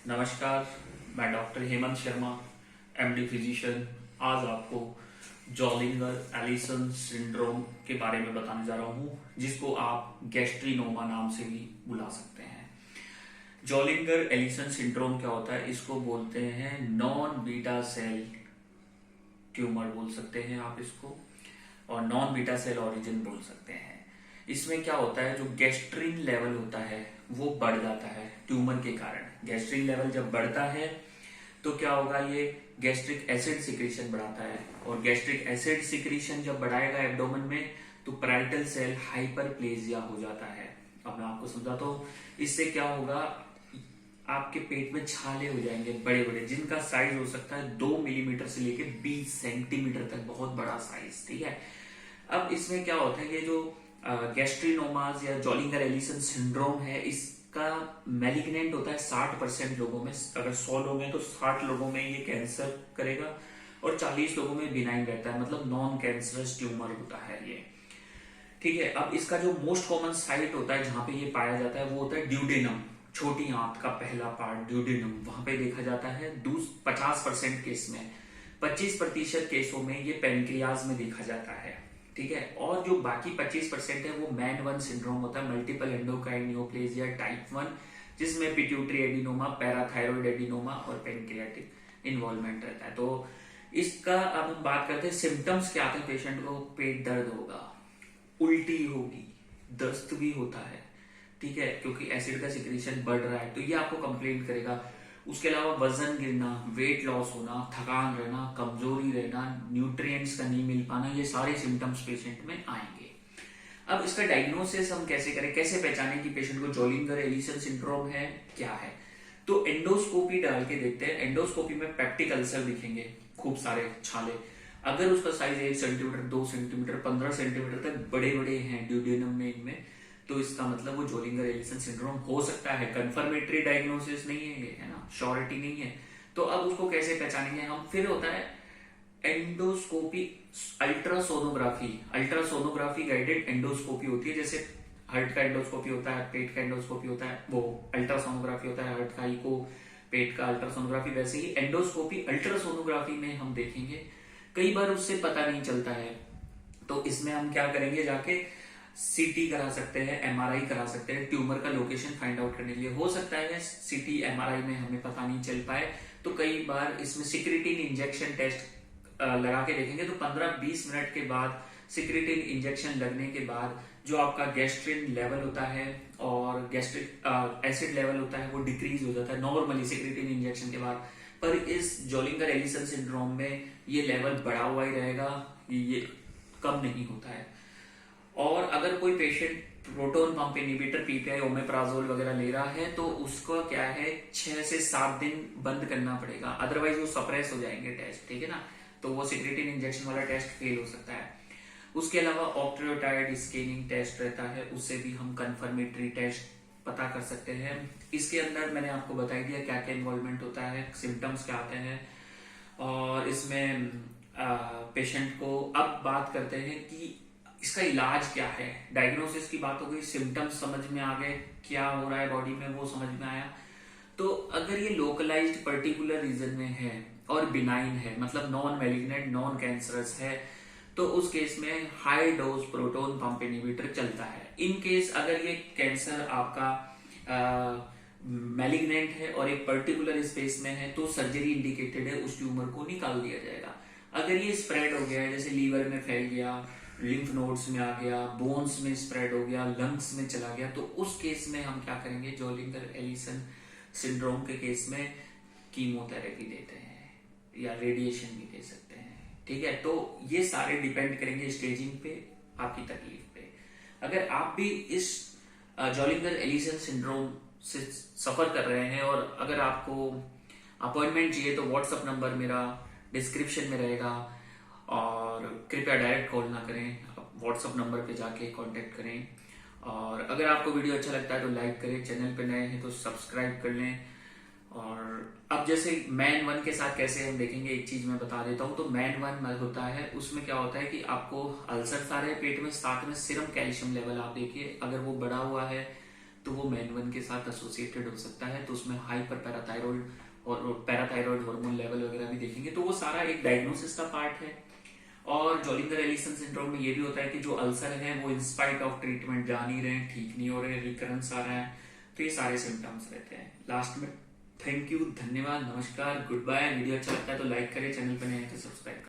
नमस्कार। मैं doctor Hemant Sharma, MD physician. आज आपको जॉलिंगर एलिसन सिंड्रोम के बारे में बताने जा रहा हूँ, जिसको आप गैस्ट्रिनोमा नाम से भी बुला सकते हैं। जॉलिंगर एलिसन सिंड्रोम क्या होता है? इसको बोलते हैं नॉन बीटा सेल ट्यूमर बोल सकते हैं आप इसको, और नॉन बीटा सेल ओरिजिन बोल सकते हैं। इसमें क्या होता है, जो गैस्ट्रिन लेवल होता है वो बढ़ जाता है ट्यूमर के कारण। गैस्ट्रिन लेवल जब बढ़ता है तो क्या होगा, ये गैस्ट्रिक एसिड सिक्रीशन बढ़ाता है, और गैस्ट्रिक एसिड सिक्रीशन जब बढ़ाएगा एब्डोमेन में तो पैराइटल सेल हाइपरप्लेजिया हो जाता है। अब मैं आपको समझाता हूँ, इससे क्या होगा, आपके पेट में छाले हो जाएंगे बड़े बड़े, जिनका साइज हो सकता है 2 मिलीमीटर से लेके 20 सेंटीमीटर तक, बहुत बड़ा साइज। ठीक है। अब इसमें क्या होता है, ये जो गैस्ट्रिनोमाज या जॉलिंगर एलिसन सिंड्रोम है, इसका मैलिग्नेंट होता है 60% लोगों में। अगर 100 लोग हैं तो 60 लोगों में ये कैंसर करेगा, और 40 लोगों में बिनाइन रहता है, मतलब नॉन कैंसरस ट्यूमर होता है ये। ठीक है। अब इसका जो मोस्ट कॉमन साइट होता है जहां पे ये पाया जाता है वो होता है ड्यूडेनम, छोटी आंत का पहला पार्ट ड्यूडेनम, वहां पे देखा जाता है। 50% केस में, 25% केसों में ये पेनक्रियाज में देखा जाता है। ठीक है। और जो बाकी 25% है वो मैन 1 सिंड्रोम होता है, मल्टीपल एंडोक्राइन नियोप्लेजिया टाइप 1, जिसमें पिट्यूटरी एडिनोमा, पैराथायरॉइड एडिनोमा और पेनक्रियाटिक इन्वॉल्वमेंट रहता है। तो इसका अब हम बात करते हैं सिम्टम्स क्या आते हैं पेशेंट को। पेट दर्द होगा, उल्टी होगी, दस्त भी होता है। ठीक है, क्योंकि एसिड का सिक्रीशन बढ़ रहा है तो ये आपको कंप्लेंट करेगा। उसके अलावा वजन गिरना, वेट लॉस होना, थकान रहना, कमजोरी रहना, न्यूट्रिएंट्स का नहीं मिल पाना, ये सारे सिम्टम्स पेशेंट में आएंगे। अब इसका डायग्नोसिस हम कैसे करें, कैसे पहचानें कि पेशेंट को जॉलिंगर एलिसन सिंड्रोम है, क्या है? तो एंडोस्कोपी डाल के देखते हैं। एंडोस्कोपी में पेप्टिक अल्सर दिखेंगे, खूब सारे छाले। अगर उसका साइज 1 सेंटीमीटर, 2 सेंटीमीटर, 15 सेंटीमीटर तक बड़े बड़े हैं ड्यूडेनम में, इनमें, तो इसका मतलब वो जॉलिंगर एलिसन सिंड्रोम हो सकता है। कंफर्मेटरी डायग्नोसिस नहीं है ये, है ना, श्योरिटी नहीं है। तो अब उसको कैसे पहचानेंगे हम? फिर होता है endoscopy, ultrasonography. Ultrasonography guided endoscopy होती है, जैसे हार्ट का एंडोस्कोपी होता है, पेट का एंडोस्कोपी होता है, वो अल्ट्रासोनोग्राफी होता है। हार्ट का इको, पेट का अल्ट्रासोनोग्राफी, वैसे ही एंडोस्कोपी अल्ट्रासोनोग्राफी में हम देखेंगे। कई बार उससे पता नहीं चलता है, तो इसमें हम क्या करेंगे, जाके सीटी करा सकते हैं, एमआरआई करा सकते हैं, ट्यूमर का लोकेशन फाइंड आउट करने के लिए। हो सकता है सीटी एमआरआई में हमें पता नहीं चल पाए, तो कई बार इसमें सिक्रिटिन इंजेक्शन टेस्ट लगा के देखेंगे। तो 15-20 मिनट के बाद सिक्रिटिन इंजेक्शन लगने के बाद जो आपका गैस्ट्रिन लेवल होता है और गैस्ट्रिक एसिड लेवल होता है वो डिक्रीज हो जाता है नॉर्मली सिक्रिटिन इंजेक्शन के बाद। पर इस जॉलिंगर एलिसन सिंड्रोम में ये लेवल बढ़ा हुआ ही रहेगा, ये कम नहीं होता है। और अगर कोई patient proton pump inhibitor, PPI, omeprazole वगैरह ले रहा है तो उसको क्या है, 6 से 7 दिन बंद करना पड़ेगा, अदरवाइज वो सप्रेस हो जाएंगे टेस्ट। ठीक है ना, तो वो सिक्रेटिन इंजेक्शन वाला टेस्ट फेल हो सकता है। उसके अलावा ऑक्ट्रियोटाइड स्कैनिंग टेस्ट रहता है, उससे भी हम कंफर्मेटरी टेस्ट पता कर सकते हैं। इसके अंदर मैंने आपको बता दिया क्या क्या इन्वॉल्वमेंट होता है, सिम्टम्स क्या आते हैं, और इसमें पेशेंट को अब बात करते हैं कि इसका इलाज क्या है। डायग्नोसिस की बात हो गई, सिम्टम्स समझ में आ गए, क्या हो रहा है बॉडी में वो समझ में आया। तो अगर ये लोकलाइज्ड पर्टिकुलर रीजन में है और बिनाइन है, मतलब नॉन मैलिग्नेंट, नॉन कैंसरस है, तो उस केस में high dose proton pump inhibitor चलता है। इन केस अगर ये कैंसर आपका मैलिग्नेंट है और एक पर्टिकुलर स्पेस में है तो सर्जरी इंडिकेटेड है, उस ट्यूमर को निकाल दिया जाएगा। अगर ये स्प्रेड हो गया है, जैसे लीवर में फैल गया, लिम्फ नोड्स में आ गया, बोन्स में स्प्रेड हो गया, लंग्स में चला गया, तो उस केस में हम क्या करेंगे, जॉलिंगर एलिसन सिंड्रोम के केस में कीमोथेरेपी देते हैं या रेडिएशन भी दे सकते हैं। ठीक है। तो ये सारे डिपेंड करेंगे स्टेजिंग पे, आपकी तकलीफ पे। अगर आप भी इस जॉलिंगर एलिसन सिंड्रोम से सफर कर रहे हैं और अगर आपको अपॉइंटमेंट चाहिए तो व्हाट्सएप नंबर मेरा डिस्क्रिप्शन में रहेगा, और कृपया डायरेक्ट कॉल ना करें, व्हाट्सएप नंबर पे जाके कांटेक्ट करें। और अगर आपको वीडियो अच्छा लगता है तो लाइक करें, चैनल पे नए हैं तो सब्सक्राइब कर लें। और अब जैसे मैन 1 के साथ कैसे हम देखेंगे, एक चीज मैं बता देता हूँ। तो मैन 1 होता है, उसमें क्या होता है कि आपको अल्सर आ रहे हैं पेट में, साथ में सीरम कैल्शियम लेवल आप देखिए, अगर वो बढ़ा हुआ है तो वो MEN1 के साथ एसोसिएटेड हो सकता है, तो उसमें हाइपर पैराथायरॉइड और पैराथायरॉइड हार्मोन लेवल वगैरह भी देखेंगे, तो वो सारा एक डायग्नोसिस का पार्ट है। और जॉलिंगर एलिसन सिंड्रोम में ये भी होता है कि जो अल्सर है वो इंस्पाइट ऑफ ट्रीटमेंट जा नहीं रहे हैं, ठीक नहीं हो रहे, रिकरेंस आ रहा है, तो ये सारे सिम्टम्स रहते हैं। लास्ट में थैंक यू, धन्यवाद, नमस्कार, गुड बाय। वीडियो अच्छा लगता है तो लाइक करें, चैनल पर नए हैं तो सब्सक्राइब करें।